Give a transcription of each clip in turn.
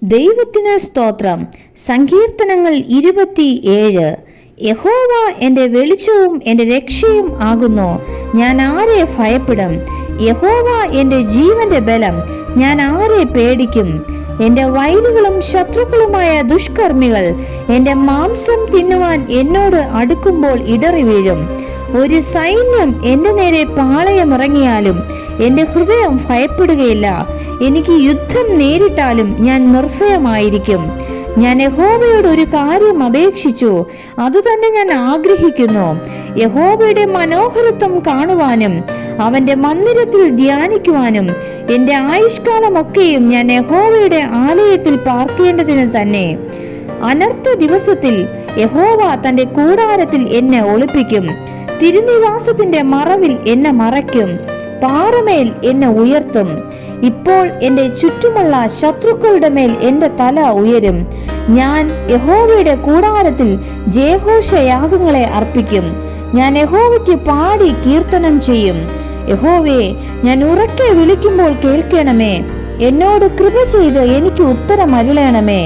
ദൈവത്തിന് സ്തോത്രം. സങ്കീർത്തനങ്ങൾ 27. യഹോവ എന്റെ വെളിച്ചവും എന്റെ രക്ഷയും ആകുന്നു, ഞാൻ ആരെ ഭയപ്പെടും? യഹോവ എന്റെ ജീവന്റെ ബലം, ഞാൻ ആരെ പേടിക്കും? എന്റെ വൈരികളും ശത്രുക്കളുമായ ദുഷ്കർമ്മികൾ എന്റെ മാംസം തിന്നുവാൻ എന്നോട് അടുക്കുമ്പോൾ ഇടറി വീഴും. ഒരു സൈന്യം എന്റെ നേരെ പാളയമിറങ്ങിയാലും എന്റെ ഹൃദയം ഭയപ്പെടുകയില്ല. എനിക്ക് യുദ്ധം നേരിട്ടാലും ഞാൻ നിർഭയമായിരിക്കും. ഞാൻ യഹോവയോട് ഒരു കാര്യം അപേക്ഷിച്ചു, അതുതന്നെ ഞാൻ ആഗ്രഹിക്കുന്നു. യഹോവയുടെ മനോഹരത്വം കാണുവാനും അവന്റെ മന്ദിരത്തിൽ ധ്യാനിക്കുവാനും എന്റെ ആയുഷ്കാലമൊക്കെയും ഞാൻ യഹോവയുടെ ആലയത്തിൽ പാർക്കേണ്ടതിന് തന്നെ. അനർത്ഥ ദിവസത്തിൽ യഹോവ തന്റെ കൂടാരത്തിൽ എന്നെ ഒളിപ്പിക്കും. തിരുനിവാസത്തിന്റെ മറവിൽ എന്നെ മറയ്ക്കും. പാറമേൽ എന്നെ ഉയർത്തും. ഇപ്പോൾ എന്റെ ചുറ്റുമുള്ള ശത്രുക്കളുടെ മേൽ എന്റെ തല ഉയരും. ഞാൻ യഹോവയുടെ കൂടാരത്തിൽ ജയഘോഷയാഗങ്ങളെ അർപ്പിക്കും. ഞാൻ യഹോവയ്ക്ക് പാടി കീർത്തനം ചെയ്യും. യഹോവേ, ഞാൻ ഉറക്കെ വിളിക്കുമ്പോൾ കേൾക്കണമേ. എന്നോട് കൃപ ചെയ്ത് എനിക്ക് ഉത്തരം അരുളണമേ.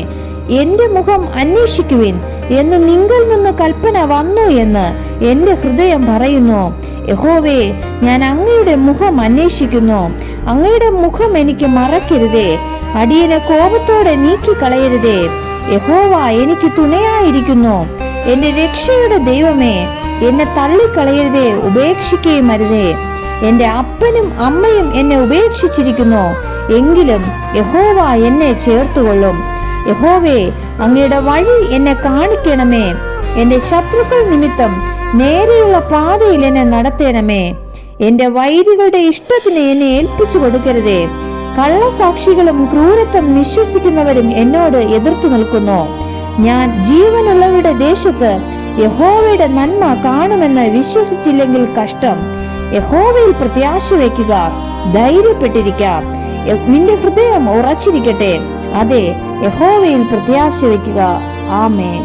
എന്റെ മുഖം അന്വേഷിക്കുവിൻ എന്ന് നിങ്കൽ നിന്ന് കൽപ്പന വന്നു എന്ന് എന്റെ ഹൃദയം പറയുന്നു. യഹോവേ, ഞാൻ അങ്ങയുടെ മുഖം അന്വേഷിക്കുന്നു. അങ്ങയുടെ മുഖം എനിക്ക് മറക്കരുതേ. അടിയനെ കോപത്തോടെ നീക്കിക്കളയരുതേ. യഹോവ എനിക്ക് തുണയായിരിക്കുന്നു. എന്റെ രക്ഷയുടെ ദൈവമേ, എന്നെ തള്ളിക്കളയരുതേ, ഉപേക്ഷിക്കുകയും അരുതേ. എന്റെ അപ്പനും അമ്മയും എന്നെ ഉപേക്ഷിച്ചിരിക്കുന്നു, എങ്കിലും യഹോവ എന്നെ ചേർത്തുകൊള്ളും. യഹോവേ, അങ്ങയുടെ വഴി എന്നെ കാണിക്കണമേ. എന്റെ ശത്രുക്കൾ നിമിത്തം നേരെയുള്ള പാതയിൽ എന്നെ നടത്തണമേ. എന്റെ വൈരികളുടെ ഇഷ്ടത്തിന് എന്നെ ഏൽപ്പിച്ചു കൊടുക്കരുതേ. കള്ളസാക്ഷികളും ക്രൂരത്വം നിശ്വസിക്കുന്നവരും എന്നോട് എതിർത്തു നിൽക്കുന്നു. ഞാൻ ജീവനുള്ളവരുടെ ദേശത്ത് യഹോവയുടെ നന്മ കാണുമെന്ന് വിശ്വസിച്ചില്ലെങ്കിൽ കഷ്ടം. യഹോവയിൽ പ്രത്യാശ വയ്ക്കുക, ധൈര്യപ്പെട്ടിരിക്കാം. നിന്റെ ഹൃദയം ഉറച്ചിരിക്കട്ടെ. അതെ, യഹോവയിൽ പ്രത്യാശ വയ്ക്കുക. ആമേൻ.